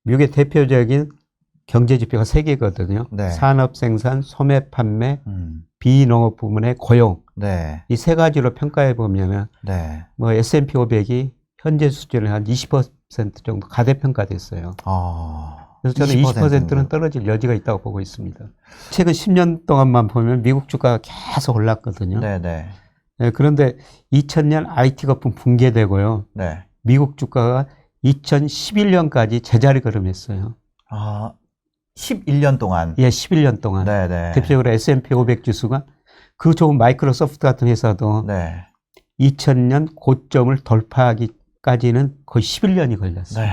미국의 대표적인 경제 지표가 세 개거든요. 네. 산업 생산, 소매 판매, 비농업 부문의 고용. 네. 이 세 가지로 평가해 보면은 네. 뭐 S&P 500이 현재 수준의 한 20% 정도 가대평가됐어요. 그래서 저는 20%는 떨어질 여지가 있다고 보고 있습니다. 최근 10년 동안만 보면 미국 주가가 계속 올랐거든요. 네네. 네, 그런데 2000년 IT 거품 붕괴되고요. 네. 미국 주가가 2011년까지 제자리 걸음했어요. 11년 동안. 예, 11년 동안. 네네. 대표적으로 S&P 500 지수가 그 좋은 마이크로소프트 같은 회사도 네. 2000년 고점을 돌파하기까지는 거의 11년이 걸렸어요. 네.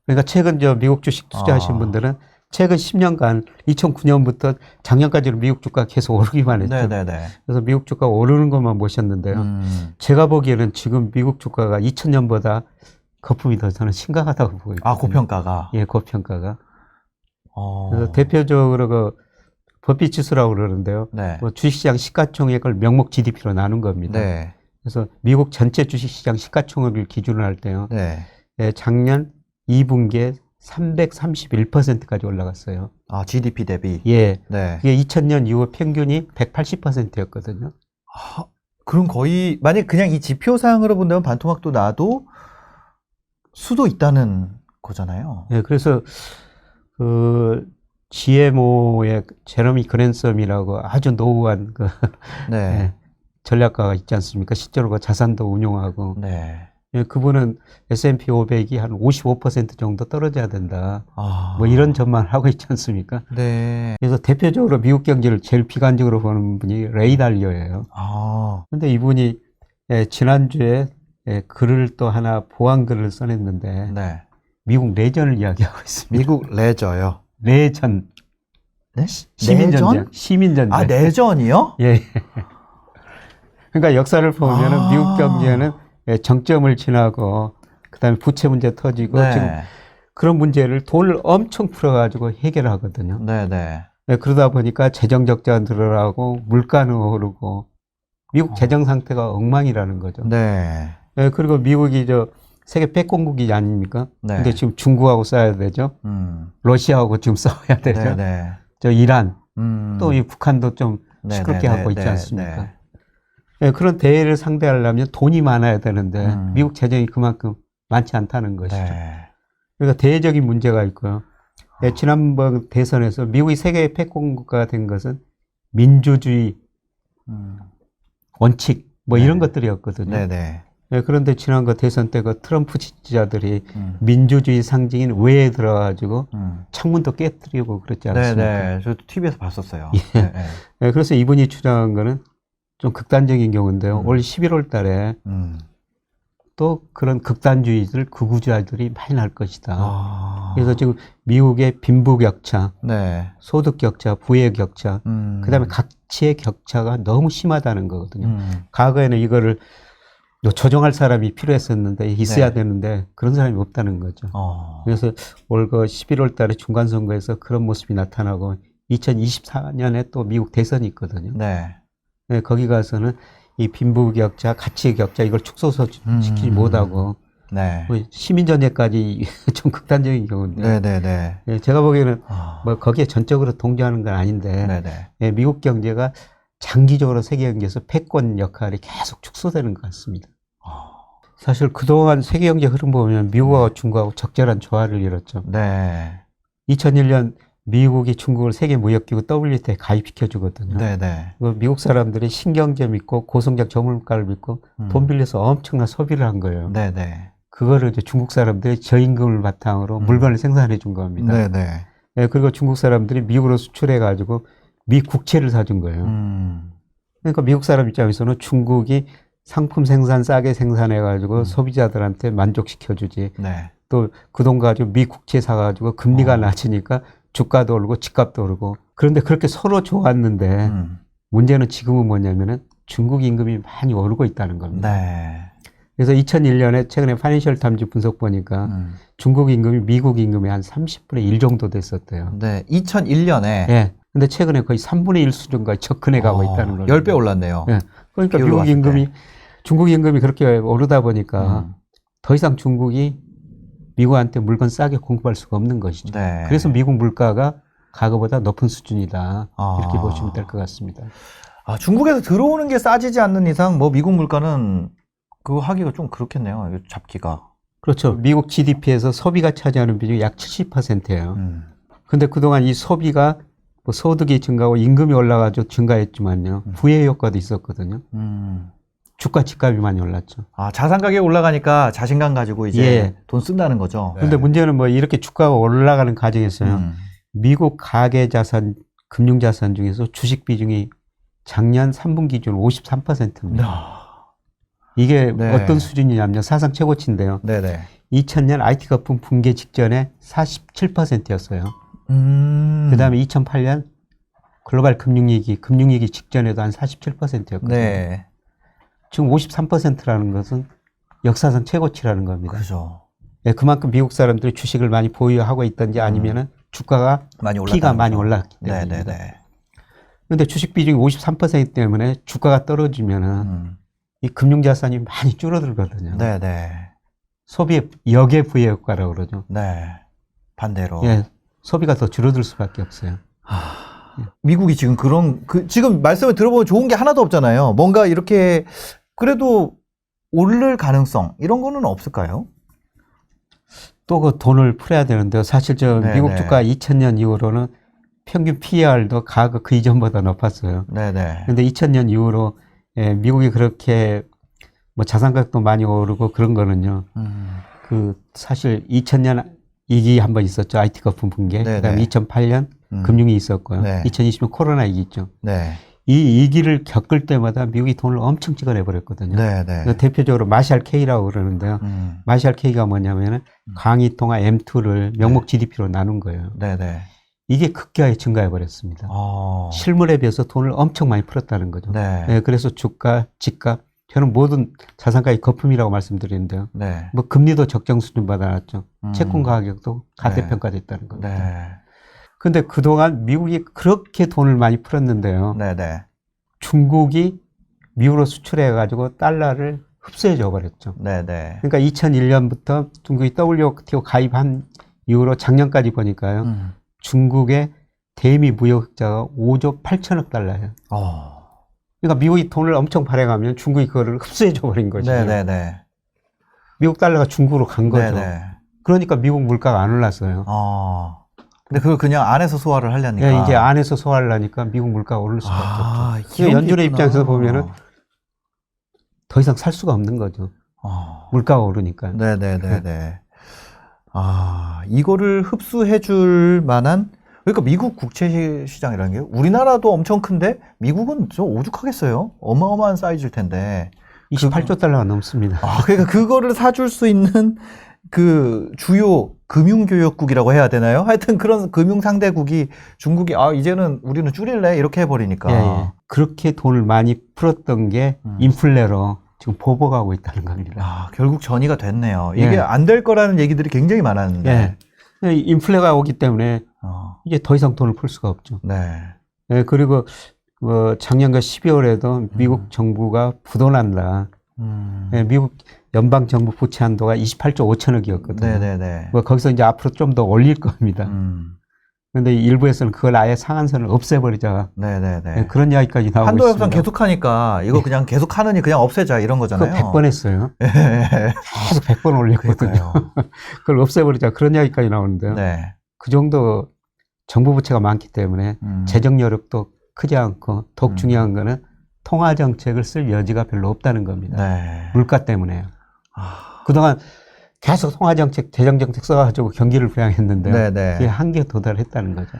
그러니까 최근 미국 주식 투자하신 분들은 최근 10년간 2009년부터 작년까지는 미국 주가가 계속 오르기만 했죠. 네네네. 그래서 미국 주가가 오르는 것만 보셨는데요. 제가 보기에는 지금 미국 주가가 2000년보다 거품이 더 저는 심각하다고 보고 있거든요. 고평가가. 예, 고평가가. 그래서 대표적으로 그 버핏 지수라고 그러는데요. 네. 뭐 주식시장 시가총액을 명목 GDP로 나눈 겁니다. 네. 그래서 미국 전체 주식시장 시가총액을 기준으로 할 때요. 네. 작년 2분기에 331%까지 올라갔어요. GDP 대비. 예. 네. 그게 2000년 이후 평균이 180%였거든요. 그럼 거의 만약 그냥 이 지표상으로 본다면 반토막도 나도 수도 있다는 거잖아요. 예. 그래서 그 GMO의 제러미 그랜섬이라고 아주 노후한 그 네. 예, 전략가가 있지 않습니까? 실제로 그 자산도 운용하고. 네. 예, 그분은 S&P 500이 한 55% 정도 떨어져야 된다. 아. 뭐 이런 전망을 하고 있지 않습니까? 네. 그래서 대표적으로 미국 경제를 제일 비관적으로 보는 분이 레이 달리오예요. 아. 근데 이분이 지난주에 글을 또 하나 보완글을 써냈는데 네. 미국 내전을 이야기하고 있습니다. 미국 레저요. 내전. 네? 시민전쟁. 내전? 시민전쟁. 아, 내전이요? 예. 그러니까 역사를 보면은 아. 미국 경제는 정점을 지나고 그다음에 부채 문제 터지고 네. 지금 그런 문제를 돈을 엄청 풀어가지고 해결하거든요. 네네. 그러다 보니까 재정 적자가 늘어나고 물가는 오르고 미국 재정 상태가 엉망이라는 거죠. 네. 그리고 미국이 세계 패권국이 아닙니까? 네. 근데 지금 중국하고 싸워야 되죠. 러시아하고 지금 싸워야 되죠. 네네. 이란 또 이 음. 북한도 좀 시끄럽게 네네네. 하고 있지 네, 않습니까? 네. 그런 대회를 상대하려면 돈이 많아야 되는데 미국 재정이 그만큼 많지 않다는 것이죠. 네. 그러니까 대외적인 문제가 있고요. 지난번 대선에서 미국이 세계의 패권국가가 된 것은 민주주의 원칙 뭐 네. 이런 것들이었거든요. 네네. 그런데 지난 거 대선 때 그 트럼프 지지자들이 민주주의 상징인 외에 들어가지고 창문도 깨뜨리고 그랬지 않습니까? 네네. 저도 TV에서 봤었어요. 예. 네, 네. 그래서 이분이 주장한 거는 좀 극단적인 경우인데요. 올 11월 달에 또 그런 극단주의들, 극우주의들이 많이 날 것이다. 그래서 지금 미국의 빈부격차, 네. 소득격차, 부의 격차, 그 다음에 가치의 격차가 너무 심하다는 거거든요. 과거에는 이거를 조정할 사람이 필요했었는데, 있어야 네. 되는데, 그런 사람이 없다는 거죠. 그래서 올 11월 달에 중간선거에서 그런 모습이 나타나고, 2024년에 또 미국 대선이 있거든요. 네. 거기 가서는 이 빈부격차, 가치의 격차, 이걸 축소시키지 못하고, 네. 뭐 시민전쟁까지 좀 극단적인 경우인데, 네네네. 제가 보기에는 뭐 거기에 전적으로 동조하는 건 아닌데, 네네. 미국 경제가 장기적으로 세계 경제에서 패권 역할이 계속 축소되는 것 같습니다. 사실 그동안 세계 경제 흐름 보면 미국하고 중국하고 적절한 조화를 이뤘죠. 네. 2001년 미국이 중국을 세계 무역기구 WTO에 가입시켜 주거든요. 네네. 미국 사람들이 신경제 믿고 고성장 전문가를 믿고 돈 빌려서 엄청난 소비를 한 거예요. 네네. 그거를 이제 중국 사람들이 저임금을 바탕으로 물건을 생산해 준 겁니다. 네네. 그리고 중국 사람들이 미국으로 수출해 가지고 미 국채를 사준 거예요. 그러니까 미국 사람 입장에서는 중국이 상품 생산 싸게 생산해 가지고 소비자들한테 만족시켜 주지. 네. 또 그 돈 가지고 미 국채 사 가지고 금리가 낮으니까 주가도 오르고 집값도 오르고. 그런데 그렇게 서로 좋았는데 문제는 지금은 뭐냐면은 중국 임금이 많이 오르고 있다는 겁니다. 네. 그래서 2001년에 최근에 파이낸셜 타임즈 분석 보니까 중국 임금이 미국 임금의 한 30분의 1 정도 됐었대요. 네. 2001년에. 예. 근데 최근에 거의 3분의 1 수준까지 접근해 가고 있다는 거예요. 10배 올랐네요. 예. 그러니까 비율로 미국 봤을 임금이, 중국 임금이 그렇게 오르다 보니까 더 이상 중국이 미국한테 물건 싸게 공급할 수가 없는 것이죠. 네. 그래서 미국 물가가 과거보다 높은 수준이다. 이렇게 보시면 될 것 같습니다. 중국에서 들어오는 게 싸지지 않는 이상 뭐 미국 물가는 그거 하기가 좀 그렇겠네요. 이거 잡기가. 그렇죠. 미국 GDP에서 소비가 차지하는 비중이 약 70%예요. 근데 그동안 이 소비가 뭐 소득이 증가하고 임금이 올라가지고 증가했지만요. 부의 효과도 있었거든요. 주가 집값이 많이 올랐죠. 자산 가격이 올라가니까 자신감 가지고 이제 예. 돈 쓴다는 거죠. 근데 문제는 뭐 이렇게 주가가 올라가는 과정에서요. 미국 가계 자산, 금융 자산 중에서 주식 비중이 작년 3분기 기준 53%입니다. 이게 네. 어떤 수준이냐면 사상 최고치인데요. 네네. 2000년 IT 거품 붕괴 직전에 47%였어요. 그 다음에 2008년 글로벌 금융위기 직전에도 한 47%였거든요. 네. 지금 53%라는 것은 역사상 최고치라는 겁니다. 그죠. 예, 그만큼 미국 사람들이 주식을 많이 보유하고 있던지 아니면은 주가가 피가 많이 올랐기 때문입니다. 네네네. 그런데 주식 비중이 53% 때문에 주가가 떨어지면은 이 금융자산이 많이 줄어들거든요. 네네. 소비의 역의 부의 효과라고 그러죠. 네. 반대로. 예, 소비가 더 줄어들 수밖에 없어요. 미국이 지금 지금 말씀을 들어보면 좋은 게 하나도 없잖아요. 뭔가 이렇게 그래도 오를 가능성 이런 거는 없을까요? 또 그 돈을 풀어야 되는데요. 사실 네네. 미국 주가 2000년 이후로는 평균 PER도 과거 그 이전보다 높았어요. 네네. 근데 2000년 이후로 미국이 그렇게 뭐 자산 가격도 많이 오르고 그런 거는요. 그 사실 2000년 위기 한번 있었죠. IT 거품 붕괴. 네네. 그다음에 2008년 금융이 있었고요. 네. 2020년 코로나 위기 있죠. 네. 이 위기를 겪을 때마다 미국이 돈을 엄청 찍어내 버렸거든요. 네네. 대표적으로 마샬 K라고 그러는데요. 마샬 K가 뭐냐면은 강의통화 M2를 명목 GDP로 나눈 거예요. 네네. 이게 급격하게 증가해 버렸습니다. 실물에 비해서 돈을 엄청 많이 풀었다는 거죠. 네. 네, 그래서 주가, 집값, 저는 모든 자산가의 거품이라고 말씀드리는데요. 네. 뭐 금리도 적정 수준 받아놨죠. 채권 가격도 가대평가됐다는 겁니다. 네. 근데 그동안 미국이 그렇게 돈을 많이 풀었는데요. 네네. 중국이 미국으로 수출해가지고 달러를 흡수해 줘 버렸죠. 네네. 그러니까 2001년부터 중국이 WTO 가입한 이후로 작년까지 보니까요. 중국의 대미 무역 흑자가 5조 8천억 달러예요. 그러니까 미국이 돈을 엄청 발행하면 중국이 그거를 흡수해 줘 버린 거죠. 네네네. 미국 달러가 중국으로 간 거죠. 네네. 그러니까 미국 물가가 안 올랐어요. 근데 그걸 그냥 안에서 소화를 하려니까. 예, 이제 안에서 소화를 하니까 미국 물가가 오를 수밖에 없죠. 이런 연준의 게 있구나. 입장에서 보면은 더 이상 살 수가 없는 거죠. 물가가 오르니까. 네네네네. 이거를 흡수해 줄 만한, 그러니까 미국 국채 시장이라는 게 우리나라도 엄청 큰데 미국은 좀 오죽하겠어요? 어마어마한 사이즈일 텐데. 28조 달러가 넘습니다. 그러니까 그거를 사줄 수 있는 그 주요 금융교역국이라고 해야 되나요? 하여튼 그런 금융상대국이 중국이 이제는 우리는 줄일래? 이렇게 해버리니까. 예. 그렇게 돈을 많이 풀었던 게 인플레로 지금 보복하고 있다는 겁니다. 결국 전이가 됐네요. 이게 예. 안 될 거라는 얘기들이 굉장히 많았는데. 예. 인플레가 오기 때문에 이제 더 이상 돈을 풀 수가 없죠. 네. 예, 그리고 작년과 12월에도 미국 정부가 부도난다. 예, 미국 연방 정부 부채 한도가 28조 5천억이었거든요. 네네네. 거기서 이제 앞으로 좀 더 올릴 겁니다. 그런데 일부에서는 그걸 아예 상한선을 없애버리자. 네네네. 예, 그런 이야기까지 나오고 한도 있습니다. 협상 계속하니까 이거 그냥 계속 하느니 그냥 없애자 이런 거잖아요. 그거 100번 했어요. 계속 100번 올렸거든요. 그러니까요. 그걸 없애버리자. 그런 이야기까지 나오는데요. 네. 그 정도 정부 부채가 많기 때문에 재정 여력도 크지 않고 더욱 중요한 거는 통화 정책을 쓸 여지가 별로 없다는 겁니다. 네. 물가 때문에요. 그동안 계속 통화 정책, 재정 정책 써가지고 경기를 부양했는데요. 네네. 그게 한계에 도달했다는 거죠.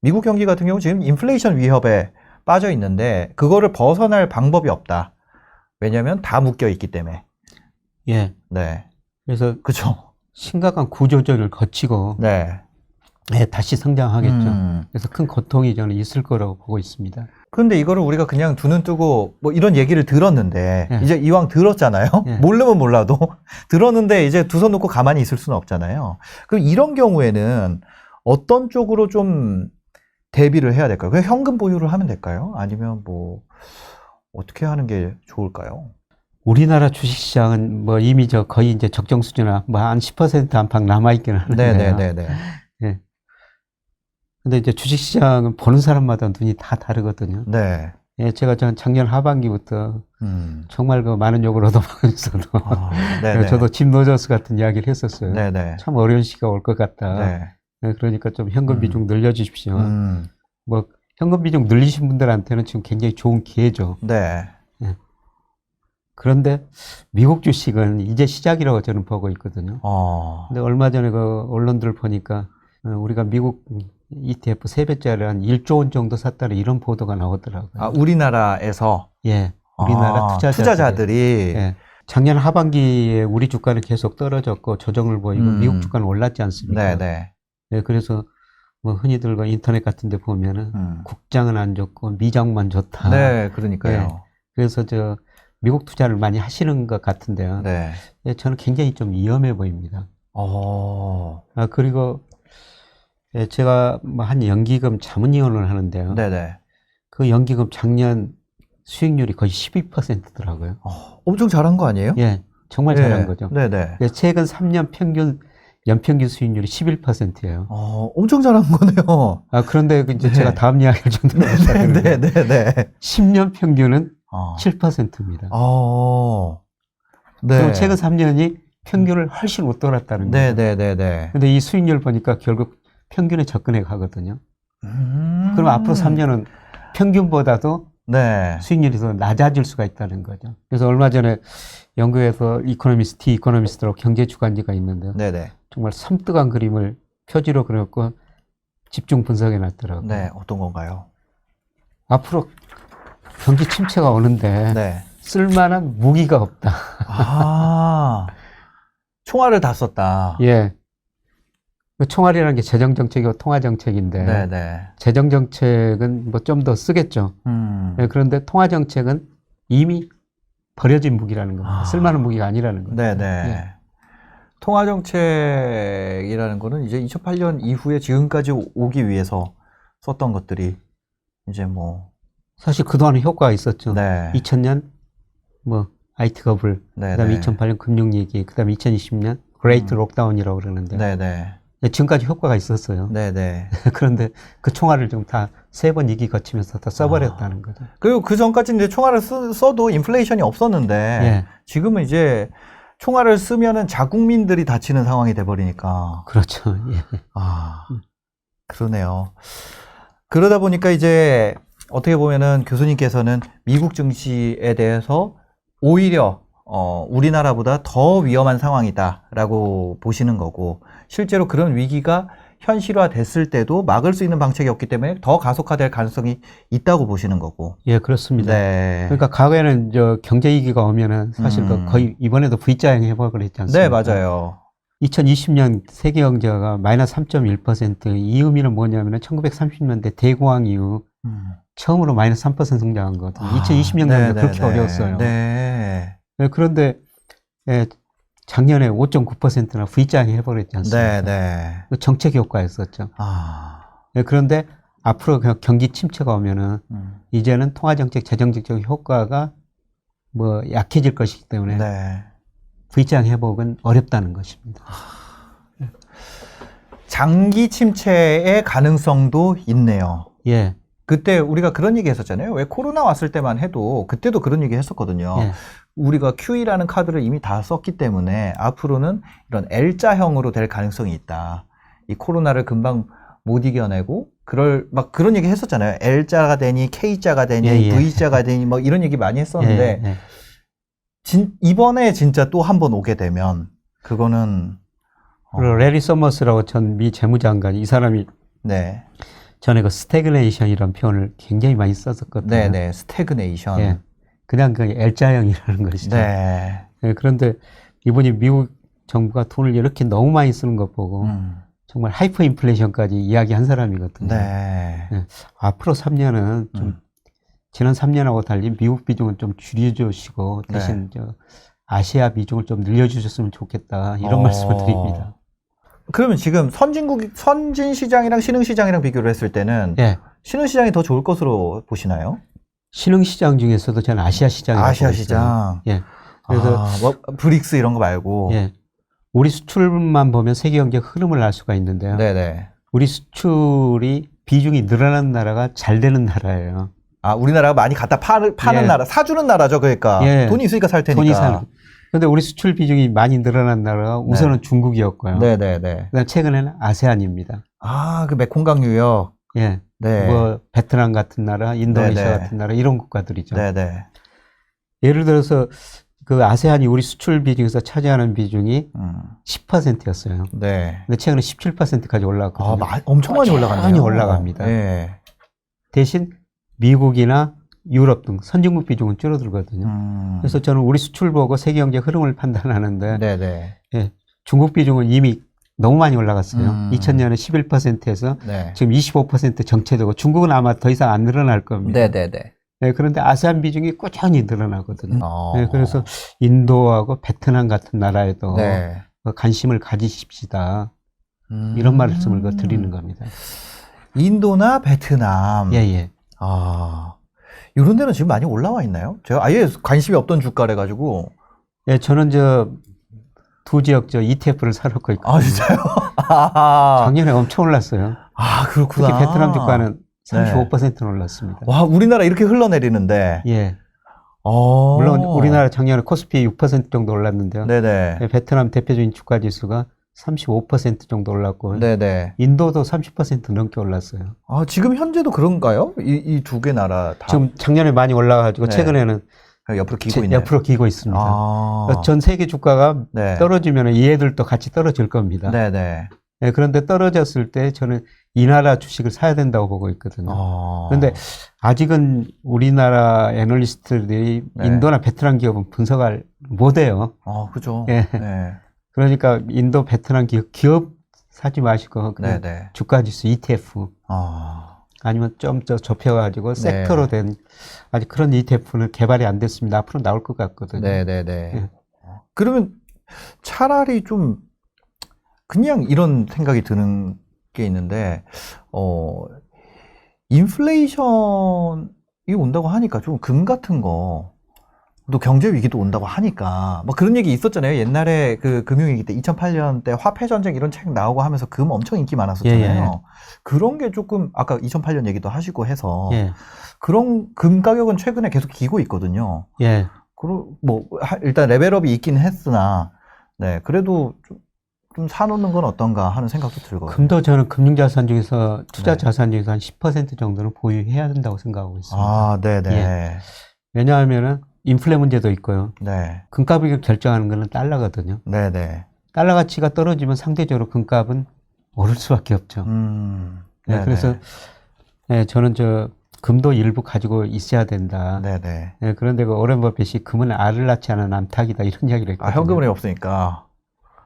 미국 경기 같은 경우 지금 인플레이션 위협에 빠져 있는데 그거를 벗어날 방법이 없다. 왜냐하면 다 묶여 있기 때문에. 예. 네. 그래서 그렇죠. 심각한 구조조정을 거치고 네. 다시 성장하겠죠. 그래서 큰 고통이 저는 있을 거라고 보고 있습니다. 그런데 이거를 우리가 그냥 두 눈 뜨고 뭐 이런 얘기를 들었는데 예. 이제 이왕 들었잖아요. 예. 모르면 몰라도 들었는데 이제 두 손 놓고 가만히 있을 수는 없잖아요. 그럼 이런 경우에는 어떤 쪽으로 좀 대비를 해야 될까요? 그냥 현금 보유를 하면 될까요? 아니면 뭐 어떻게 하는 게 좋을까요? 우리나라 주식시장은 뭐 이미 거의 이제 적정 수준이나 뭐 한 10% 안팎 남아있기는 하는데요. 네네네네. 예. 근데 이제 주식시장은 보는 사람마다 눈이 다 다르거든요. 네. 예, 제가 작년 하반기부터 정말 그 많은 욕을 얻어먹으면서도 저도 짐 노저스 같은 이야기를 했었어요. 네네. 참 어려운 시기가 올 것 같다. 네. 예, 그러니까 좀 현금 비중 늘려주십시오. 뭐 현금 비중 늘리신 분들한테는 지금 굉장히 좋은 기회죠. 네. 예. 그런데 미국 주식은 이제 시작이라고 저는 보고 있거든요. 근데 얼마 전에 그 언론들 보니까 우리가 미국 ETF 3배짜리 한 1조 원 정도 샀다는 이런 보도가 나오더라고요. 아, 우리나라에서? 예. 우리나라 투자자들이. 예. 작년 하반기에 우리 주가는 계속 떨어졌고 조정을 보이고 미국 주가는 올랐지 않습니까? 네네. 예, 그래서 뭐 흔히들 그 인터넷 같은 데 보면은 국장은 안 좋고 미장만 좋다. 네, 그러니까요. 예. 그래서 미국 투자를 많이 하시는 것 같은데요. 네. 예, 저는 굉장히 좀 위험해 보입니다. 그리고 예, 제가 뭐 한 연기금 자문위원을 하는데요. 네네. 그 연기금 작년 수익률이 거의 12%더라고요. 엄청 잘한 거 아니에요? 예, 정말 잘한 거죠. 네네. 예, 최근 3년 연평균 수익률이 11%예요. 엄청 잘한 거네요. 그런데 이제 제가 다음 이야기를 좀 들어보자. 네네네. 10년 평균은 7%입니다. 네. 그럼 최근 3년이 평균을 훨씬 못 돌았다는 거예요. 네네네네. 근데 이 수익률 보니까 결국 평균에 접근해 가거든요. 그럼 앞으로 3년은 평균보다도 수익률이 더 낮아질 수가 있다는 거죠. 그래서 얼마 전에 영국에서 이코노미스트로 경제 주간지가 있는데요. 네네. 정말 섬뜩한 그림을 표지로 그렸고 집중 분석해 놨더라고요. 네, 어떤 건가요? 앞으로 경기 침체가 오는데 쓸만한 무기가 없다. 총알을 다 썼다. 예. 총알이라는 게 재정정책이고 통화정책인데 재정정책은 뭐 좀 더 쓰겠죠. 예, 그런데 통화정책은 이미 버려진 무기라는 겁니다. 쓸만한 무기가 아니라는 거죠. 네네. 예. 통화정책이라는 거는 이제 2008년 이후에 지금까지 오기 위해서 썼던 것들이 이제 뭐 사실 그동안은 효과가 있었죠. 2000년 뭐 IT 버블, 그다음에 2008년 금융 위기, 그다음에 2020년 그레이트 록다운이라고 그러는데 지금까지 효과가 있었어요. 그런데 그 총알을 좀 다 3번 이기 거치면서 다 써버렸다는 거죠. 그리고 그 전까지 이제 총알을 써도 인플레이션이 없었는데 지금은 이제 총알을 쓰면은 자국민들이 다치는 상황이 돼버리니까. 그렇죠. 예. 그러네요. 그러다 보니까 이제 어떻게 보면은 교수님께서는 미국 증시에 대해서 오히려 우리나라보다 더 위험한 상황이다라고 보시는 거고, 실제로 그런 위기가 현실화됐을 때도 막을 수 있는 방책이 없기 때문에 더 가속화될 가능성이 있다고 보시는 거고. 예, 그렇습니다. 그러니까 과거에는 경제 위기가 오면은 사실 거의 이번에도 V자형 회복을 했지 않습니까? 네, 맞아요. 2020년 세계 경제가 마이너스 3.1%. 이 의미는 뭐냐면은 1930년대 대공황 이후 처음으로 마이너스 3% 성장한 거거든요. 2020년까지 그렇게 어려웠어요. 그런데 작년에 5.9%나 V자형이 해버렸지 않습니까? 정책 효과였었죠. 그런데 앞으로 경기 침체가 오면은 이제는 통화정책, 재정정책 효과가 뭐 약해질 것이기 때문에 V자형 회복은 어렵다는 것입니다. 장기 침체의 가능성도 있네요. 예. 그때 우리가 그런 얘기 했었잖아요. 왜 코로나 왔을 때만 해도 그때도 그런 얘기 했었거든요. 우리가 QE라는 카드를 이미 다 썼기 때문에 앞으로는 이런 L자형으로 될 가능성이 있다. 이 코로나를 금방 못 이겨내고 그런 얘기 했었잖아요. L자가 되니 K자가 되니 V자가 되니 뭐 이런 얘기 많이 했었는데 이번에 진짜 또 한 번 오게 되면 그거는 그리고 레리 서머스라고 전 미 재무장관, 이 사람이 전에 그 스태그네이션이라는 표현을 굉장히 많이 썼었거든요. 스태그네이션. 그냥 그 L자형이라는 것이죠. 그런데 이분이 미국 정부가 돈을 이렇게 너무 많이 쓰는 것 보고 정말 하이퍼 인플레이션까지 이야기한 사람이거든요. 앞으로 3년은 좀 지난 3년하고 달리 미국 비중은 좀 줄여주시고 대신 아시아 비중을 좀 늘려주셨으면 좋겠다, 이런 말씀을 드립니다. 그러면 지금 선진 시장이랑 신흥 시장이랑 비교를 했을 때는 신흥 시장이 더 좋을 것으로 보시나요? 신흥 시장 중에서도 저는 아시아 시장이라고 아시아 시장. 그래서 뭐 브릭스 이런 거 말고. 예. 우리 수출만 보면 세계 경제 흐름을 알 수가 있는데요. 네네. 우리 수출이 비중이 늘어나는 나라가 잘 되는 나라예요. 아, 우리나라가 많이 갖다 파는 예. 나라, 사주는 나라죠, 그러니까. 예. 돈이 있으니까 살 테니까. 돈이 살. 근데 우리 수출 비중이 많이 늘어난 나라가 우선은 중국이었고요. 네네네. 그다음 최근에는 아세안입니다. 아, 그 메콩강 유역. 예. 네. 뭐 베트남 같은 나라, 인도네시아 네네. 같은 나라 이런 국가들이죠. 네네. 예를 들어서 그 아세안이 우리 수출 비중에서 차지하는 비중이 10%였어요. 네. 근데 최근에 17%까지 올라갔거든요. 엄청 많이 올라갔네요. 많이 올라갑니다. 네. 대신 미국이나 유럽 등 선진국 비중은 줄어들거든요. 그래서 저는 우리 수출 보고 세계 경제 흐름을 판단하는데 네네. 예, 중국 비중은 이미 너무 많이 올라갔어요. 2000년에 11%에서 네. 지금 25% 정체되고 중국은 아마 더 이상 안 늘어날 겁니다. 네네네. 네, 그런데 아세안 비중이 꾸준히 늘어나거든요. 네, 그래서 인도하고 베트남 같은 나라에도 네. 관심을 가지십시다. 이런 말씀을 드리는 겁니다. 인도나 베트남. 예, 예. 아, 이런 데는 지금 많이 올라와 있나요? 제가 아예 관심이 없던 주가래 가지고. 예, 저는 두 지역 ETF를 사놓고 있거든요. 아, 진짜요? 작년에 엄청 올랐어요. 아, 그렇구나. 특히 베트남 주가는 35%는 올랐습니다. 와, 우리나라 이렇게 흘러내리는데. 예. 어. 물론 우리나라 작년에 코스피 6% 정도 올랐는데요. 네네. 베트남 대표적인 주가 지수가 35% 정도 올랐고, 네네. 인도도 30% 넘게 올랐어요. 아, 지금 현재도 그런가요? 이 두 개 나라 다. 지금 작년에 많이 올라가지고 네. 최근에는 옆으로 기고 있네요. 옆으로 기고 있습니다. 아. 전 세계 주가가 네. 떨어지면 얘들도 같이 떨어질 겁니다. 네네. 네, 그런데 떨어졌을 때 저는 이 나라 주식을 사야 된다고 보고 있거든요. 그런데 아직은 우리나라 애널리스트들이 네. 인도나 베트남 기업은 분석을 못해요. 그죠. 예. 네. 그러니까 인도, 베트남 기업 사지 마시고 그냥 네네. 주가지수 ETF 아니면 좀 더 좁혀가지고 섹터로 된 아직 그런 ETF는 개발이 안 됐습니다. 앞으로 나올 것 같거든요. 네네네. 예. 그러면 차라리 좀 그냥 이런 생각이 드는 게 있는데, 인플레이션이 온다고 하니까 좀 금 같은 거, 또 경제 위기도 온다고 하니까, 뭐 그런 얘기 있었잖아요. 옛날에 그 금융위기 때 2008년 때 화폐전쟁 이런 책 나오고 하면서 금 엄청 인기 많았었잖아요. 예. 그런 게 조금, 아까 2008년 얘기도 하시고 해서, 예. 그런 금 가격은 최근에 계속 기고 있거든요. 예. 뭐, 일단 레벨업이 있긴 했으나, 네, 그래도 좀 사놓는 건 어떤가 하는 생각도 들거든요. 금도 저는 금융자산 중에서 투자 네. 자산 중에서 한 10% 정도는 보유해야 된다고 생각하고 있습니다. 아, 네네. 예. 왜냐하면은 인플레 문제도 있고요. 네. 금값을 결정하는 거는 달러거든요. 네네. 달러 가치가 떨어지면 상대적으로 금값은 오를 수밖에 없죠. 네, 그래서 네, 저는 금도 일부 가지고 있어야 된다. 네네. 네, 그런데 그 오렌 버핏이 금은 알을 낳지 않은 암탉이다 이런 이야기를 했거든요. 현금이 없으니까.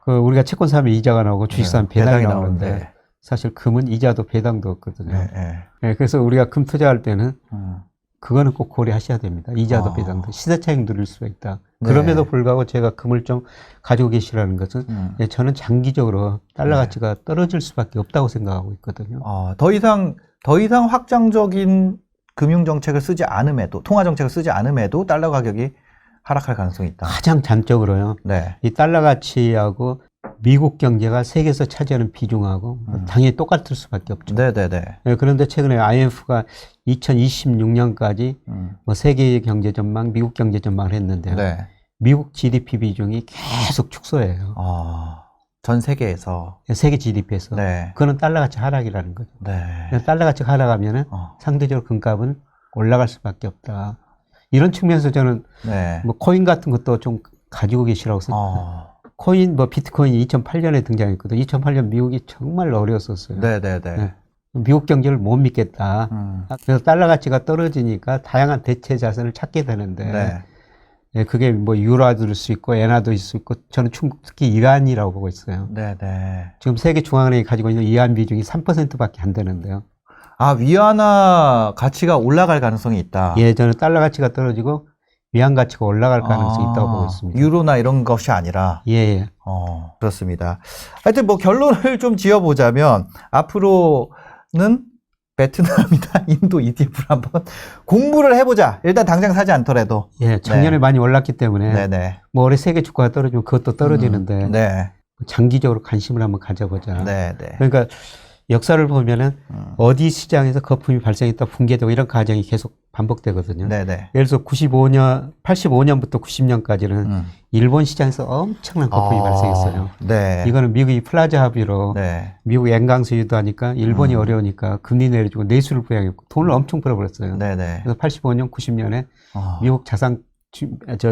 우리가 채권 사면 이자가 나오고 주식 사면 배당이 나오는데 나오는데. 사실 금은 이자도 배당도 없거든요. 네. 네, 그래서 우리가 금 투자할 때는 그거는 꼭 고려하셔야 됩니다. 이자도 배당도 시세 차익 누릴 수가 있다. 네. 그럼에도 불구하고 제가 금을 좀 가지고 계시라는 것은 네, 저는 장기적으로 달러 가치가 떨어질 수밖에 없다고 생각하고 있거든요. 더 이상 확장적인 금융 정책을 쓰지 않음에도, 통화 정책을 쓰지 않음에도 달러 가격이 하락할 가능성이 있다. 가장 단적으로요. 네. 이 달러 가치하고 미국 경제가 세계에서 차지하는 비중하고 당연히 똑같을 수밖에 없죠. 네네네. 네, 그런데 최근에 IMF가 2026년까지 뭐 세계 경제 전망, 미국 경제 전망을 했는데요. 네. 미국 GDP 비중이 계속 축소해요. 전 세계에서. 세계 GDP에서. 네. 그거는 달러 가치 하락이라는 거죠. 네. 달러 가치가 하락하면은 상대적으로 금값은 올라갈 수밖에 없다. 이런 측면에서 저는 네. 뭐 코인 같은 것도 좀 가지고 계시라고 생각합니다. 코인, 비트코인이 2008년에 등장했거든요. 2008년 미국이 정말 어려웠었어요. 네네네. 네. 미국 경제를 못 믿겠다. 그래서 달러 가치가 떨어지니까 다양한 대체 자산을 찾게 되는데, 네. 예, 그게 뭐 유로화도 될 수 있고, 엔화도 있을 수 있고, 저는 특히 이란이라고 보고 있어요. 네네. 지금 세계중앙은행이 가지고 있는 이란 비중이 3%밖에 안 되는데요. 위안화 가치가 올라갈 가능성이 있다. 예, 저는 달러 가치가 떨어지고 위안 가치가 올라갈 가능성이 있다고 보고 있습니다. 유로나 이런 것이 아니라. 예. 그렇습니다. 하여튼 뭐 결론을 좀 지어보자면 앞으로는 베트남이나 인도 ETF를 한번 공부를 해보자. 일단 당장 사지 않더라도. 예, 작년에 네. 많이 올랐기 때문에 네네. 뭐 올해 세계 주가가 떨어지면 그것도 떨어지는데 네. 장기적으로 관심을 한번 가져보자. 네네. 그러니까 역사를 보면은 어디 시장에서 거품이 발생했다 붕괴되고 이런 과정이 계속 반복되거든요. 네네. 예를 들어서 85년부터 90년까지는 일본 시장에서 엄청난 거품이 발생했어요. 네. 이거는 미국이 플라자 합의로 네. 미국 엔강수 유도하니까 일본이 어려우니까 금리 내려주고 내수를 부양했고 돈을 엄청 벌어버렸어요. 네네. 그래서 85년, 90년에 미국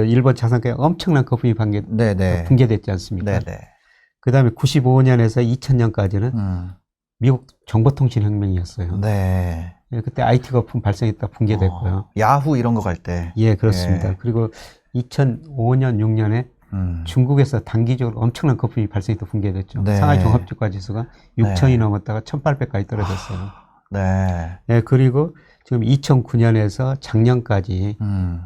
일본 자산가에 엄청난 거품이 네네. 붕괴됐지 않습니까? 네네. 그 다음에 95년에서 2000년까지는 미국 정보통신혁명이었어요. 네. 예, 그때 IT 거품 발생했다 붕괴됐고요. 야후 이런 거 갈 때. 예, 그렇습니다. 예. 그리고 2005년, 6년에 중국에서 단기적으로 엄청난 거품이 발생했다 붕괴됐죠. 네. 상하이 종합주가 지수가 6,000이 넘었다가 1,800까지 떨어졌어요. 네. 예, 그리고 지금 2009년에서 작년까지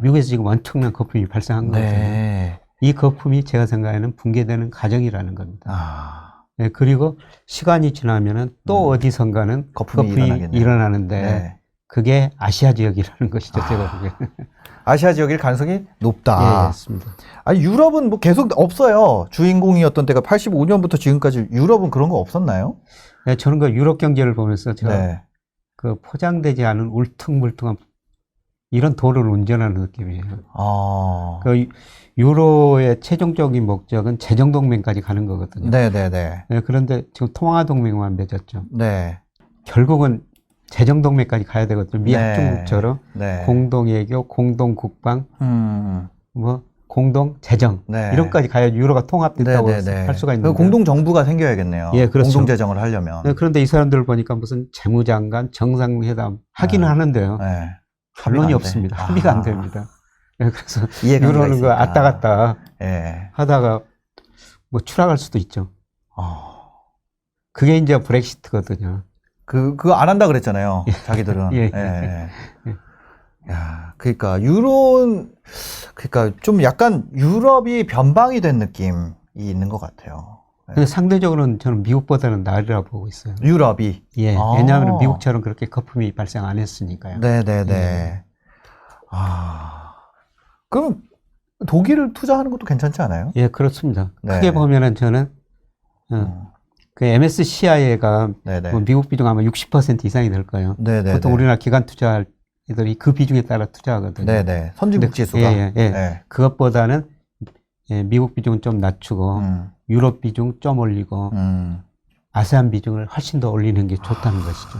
미국에서 지금 엄청난 거품이 발생한 거죠. 네. 이 거품이 제가 생각에는 붕괴되는 과정이라는 겁니다. 아. 네, 그리고 시간이 지나면은 또 어디선가는 거품이 일어나는데 네. 그게 아시아 지역이라는 것이죠, 제가 보기에는. 아시아 지역일 가능성이 높다. 예, 맞습니다. 아니, 유럽은 뭐 계속 없어요. 주인공이었던 때가 85년부터 지금까지 유럽은 그런 거 없었나요? 네, 저는 그 유럽 경제를 보면서 제가 네. 그 포장되지 않은 울퉁불퉁한 이런 도를 운전하는 느낌이에요. 아. 그 유로의 최종적인 목적은 재정동맹까지 가는 거거든요. 네네네. 네, 그런데 지금 통화동맹만 맺었죠. 네. 결국은 재정동맹까지 가야 되거든요. 미 네. 합중국처럼 네. 공동외교, 공동국방, 뭐 공동재정 네. 이런까지 가야 유로가 통합됐다고 네네네. 할 수가 있는데 공동정부가 생겨야겠네요. 예, 그렇죠. 공동재정을 하려면. 네, 그런데 이 사람들을 보니까 무슨 재무장관, 정상회담 하기는 네. 하는데요. 네. 결론이 없습니다. 합의가 안 됩니다. 네, 그래서 이해관계가 유로는 그 있으니까. 왔다 갔다 예. 하다가 뭐 추락할 수도 있죠. 그게 이제 브렉시트거든요. 그거 안 한다 그랬잖아요. 자기들은. 예. 예. 야, 그러니까 그러니까 좀 약간 유럽이 변방이 된 느낌이 있는 것 같아요. 근데 상대적으로는 저는 미국보다는 나으리라고 보고 있어요. 유럽이. 예. 아. 왜냐하면 미국처럼 그렇게 거품이 발생 안 했으니까요. 네네네. 예. 그럼 독일을 투자하는 것도 괜찮지 않아요? 예, 그렇습니다. 네. 크게 보면은 저는 그 MSCI가 네네. 뭐 미국 비중 아마 60% 이상이 될 거예요. 네네. 보통 우리나라 기관 투자할 애들이 그 비중에 따라 투자하거든요. 네네. 선진국 지수가. 예. 네. 그것보다는 예, 미국 비중은 좀 낮추고 유럽 비중 좀 올리고 아세안 비중을 훨씬 더 올리는 게 좋다는 것이죠.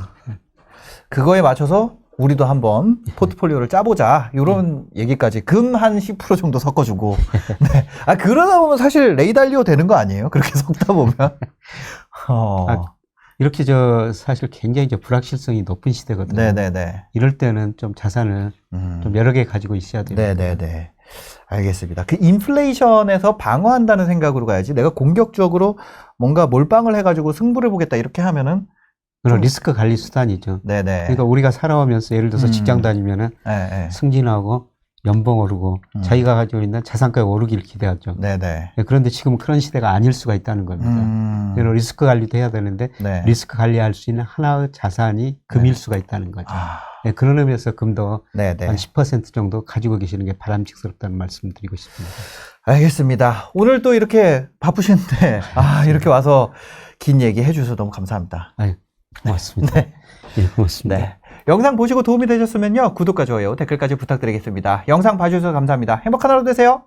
그거에 맞춰서 우리도 한번 포트폴리오를 짜보자. 이런 얘기까지 금 한 10% 정도 섞어주고. 네. 그러다 보면 사실 레이달리오 되는 거 아니에요? 그렇게 섞다 보면. 이렇게 사실 굉장히 불확실성이 높은 시대거든요. 네네네. 이럴 때는 좀 자산을 좀 여러 개 가지고 있어야 돼요. 네네네. 알겠습니다. 그 인플레이션에서 방어한다는 생각으로 가야지. 내가 공격적으로 뭔가 몰빵을 해가지고 승부를 보겠다 이렇게 하면은 그런 리스크 관리 수단이죠. 네네. 그러니까 우리가 살아오면서 예를 들어서 직장 다니면은 네. 승진하고 연봉 오르고 자기가 가지고 있는 자산가가 오르기를 기대하죠. 네네. 그런데 지금은 그런 시대가 아닐 수가 있다는 겁니다. 그래서 리스크 관리도 해야 되는데 네. 리스크 관리할 수 있는 하나의 자산이 금일 수가 있다는 거죠. 네, 그런 의미에서 금도 한 10% 정도 가지고 계시는 게 바람직스럽다는 말씀을 드리고 싶습니다. 알겠습니다. 오늘 또 이렇게 바쁘신데 이렇게 와서 긴 얘기 해주셔서 너무 감사합니다. 아유, 고맙습니다. 네. 예, 고맙습니다. 네. 영상 보시고 도움이 되셨으면요. 구독과 좋아요, 댓글까지 부탁드리겠습니다. 영상 봐주셔서 감사합니다. 행복한 하루 되세요.